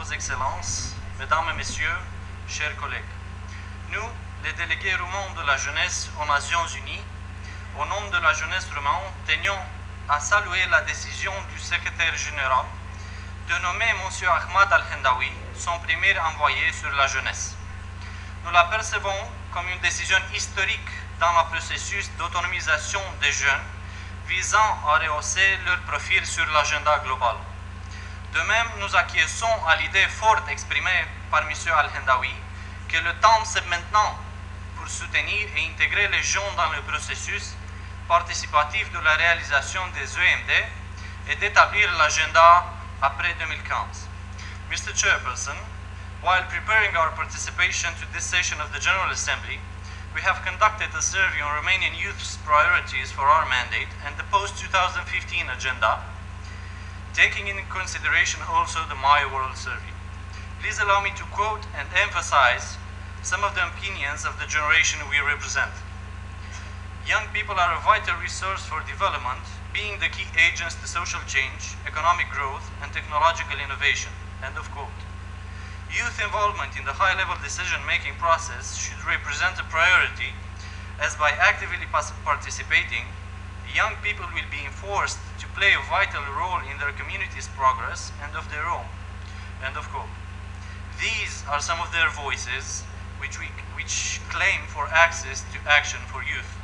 vos excellences, mesdames et messieurs, chers collègues. Nous, les délégués roumains de la jeunesse aux Nations Unies, au nom de la jeunesse roumaine, tenions à saluer la décision du secrétaire général de nommer M. Ahmad Al-Hendawi son premier envoyé sur la jeunesse. Nous la percevons comme une décision historique dans le processus d'autonomisation des jeunes visant à rehausser leur profil sur l'agenda global. De même, nous acquiesçons à l'idée forte exprimée par M. Al-Hendawi que le temps c'est maintenant pour soutenir et intégrer les jeunes dans le processus participatif de la réalisation des EMD et d'établir l'agenda après 2015. Mr. Chairperson, while preparing our participation to this session of the General Assembly, we have conducted a survey on Romanian youth's priorities for our mandate and the post-2015 agenda, taking into consideration also the My World survey. Please allow me to quote and emphasize some of the opinions of the generation we represent. Young people are a vital resource for development, being the key agents to social change, economic growth, and technological innovation. End of quote. Youth involvement in the high-level decision-making process should represent a priority, as by actively participating, young people will be enforced to play a vital role in their community's progress and of their own. End of quote. These are some of their voices which claim for access to action for youth.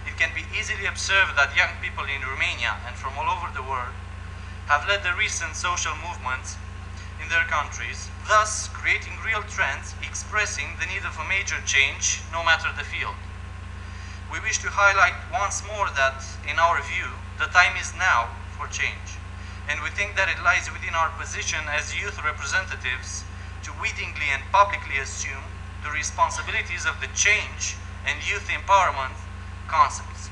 It can be easily observed that young people in Romania and from all over the world have led the recent social movements in their countries, thus creating real trends expressing the need of a major change, no matter the field. We wish to highlight once more that, in our view, the time is now for change, and we think that it lies within our position as youth representatives to wittingly and publicly assume the responsibilities of the change and youth empowerment concepts.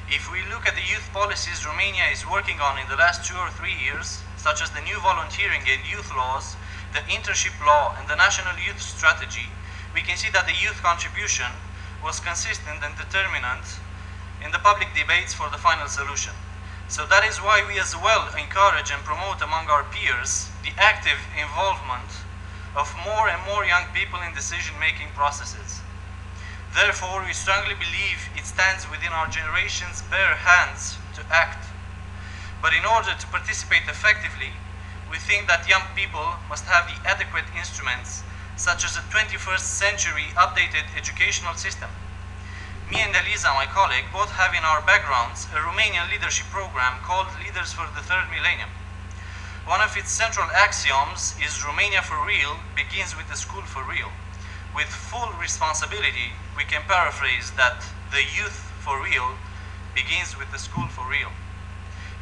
If we look at the youth policies Romania is working on in the last 2 or 3 years, such as the new volunteering and youth laws, the internship law, and the national youth strategy, we can see that the youth contribution was consistent and determinant in the public debates for the final solution. So that is why we as well encourage and promote among our peers the active involvement of more and more young people in decision-making processes. Therefore, we strongly believe it stands within our generation's bare hands to act. But in order to participate effectively, we think that young people must have the adequate instruments such as a 21st century updated educational system. Me and Eliza, my colleague, both have in our backgrounds a Romanian leadership program called Leaders for the Third Millennium. One of its central axioms is Romania for real begins with the school for real. With full responsibility, we can paraphrase that the youth for real begins with the school for real.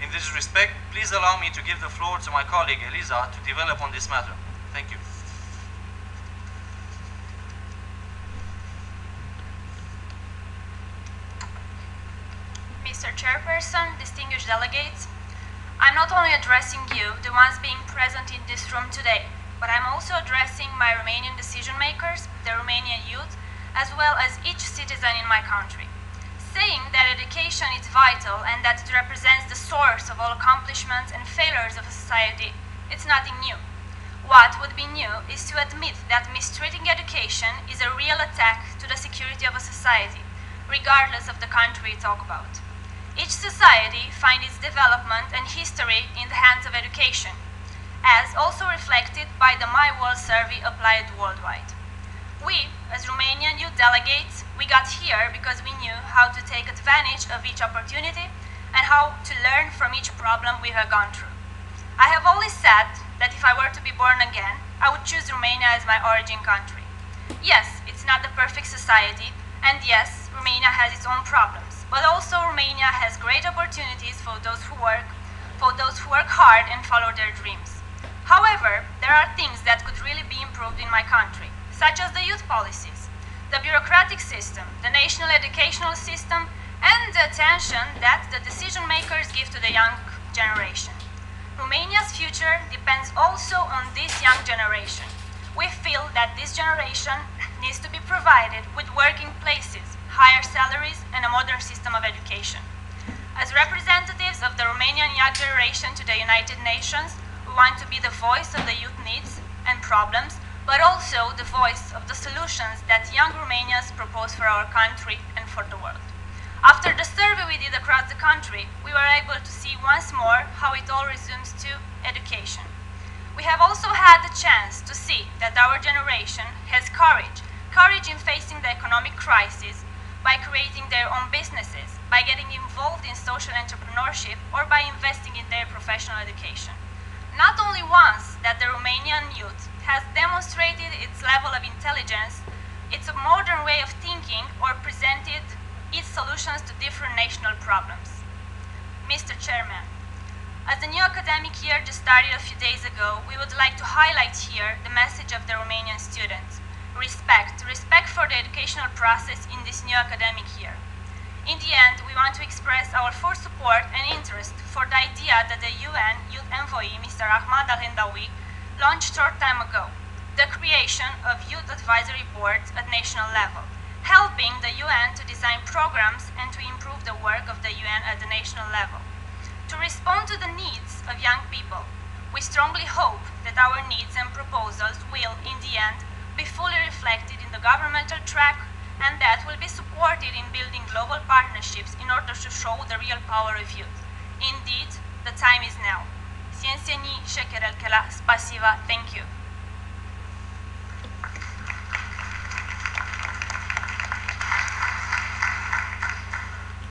In this respect, please allow me to give the floor to my colleague Eliza to develop on this matter. Thank you. Mr. Chairperson, distinguished delegates, I'm not only addressing you, the ones being present in this room today, but I'm also addressing my Romanian decision makers, the Romanian youth, as well as each citizen in my country. Saying that education is vital and that it represents the source of all accomplishments and failures of a society, it's nothing new. What would be new is to admit that mistreating education is a real attack to the security of a society, regardless of the country we talk about. Each society finds its development and history in the hands of education, as also reflected by the My World survey applied worldwide. We, as Romanian youth delegates, we got here because we knew how to take advantage of each opportunity and how to learn from each problem we have gone through. I have always said that if I were to be born again, I would choose Romania as my origin country. Yes, it's not the perfect society, and yes, Romania has its own problems. But also Romania has great opportunities for those who work hard and follow their dreams. However, there are things that could really be improved in my country, such as the youth policies, the bureaucratic system, the national educational system, and the attention that the decision makers give to the young generation. Romania's future depends also on this young generation. We feel that this generation needs to be provided with working places, higher salaries, and a modern system of education. As representatives of the Romanian young generation to the United Nations, we want to be the voice of the youth needs and problems, but also the voice of the solutions that young Romanians propose for our country and for the world. After the survey we did across the country, we were able to see once more how it all resumes to education. We have also had the chance to see that our generation has courage in facing the economic crisis, by creating their own businesses, by getting involved in social entrepreneurship, or by investing in their professional education. Not only once that the Romanian youth has demonstrated its level of intelligence, its modern way of thinking, or presented its solutions to different national problems. Mr. Chairman, as the new academic year just started a few days ago, we would like to highlight here the message of the Romanian students. Respect for the educational process in this new academic year. In the end, we want to express our full support and interest for the idea that the UN Youth Envoy, Mr. Ahmad Al-Hendawi, launched short time ago, the creation of youth advisory boards at national level, helping the UN to design programs and to improve the work of the UN at the national level. To respond to the needs of young people, we strongly hope that our needs and proposals will, in the end, be fully reflected in the governmental track and that will be supported in building global partnerships in order to show the real power of youth. Indeed, the time is now. Thank you.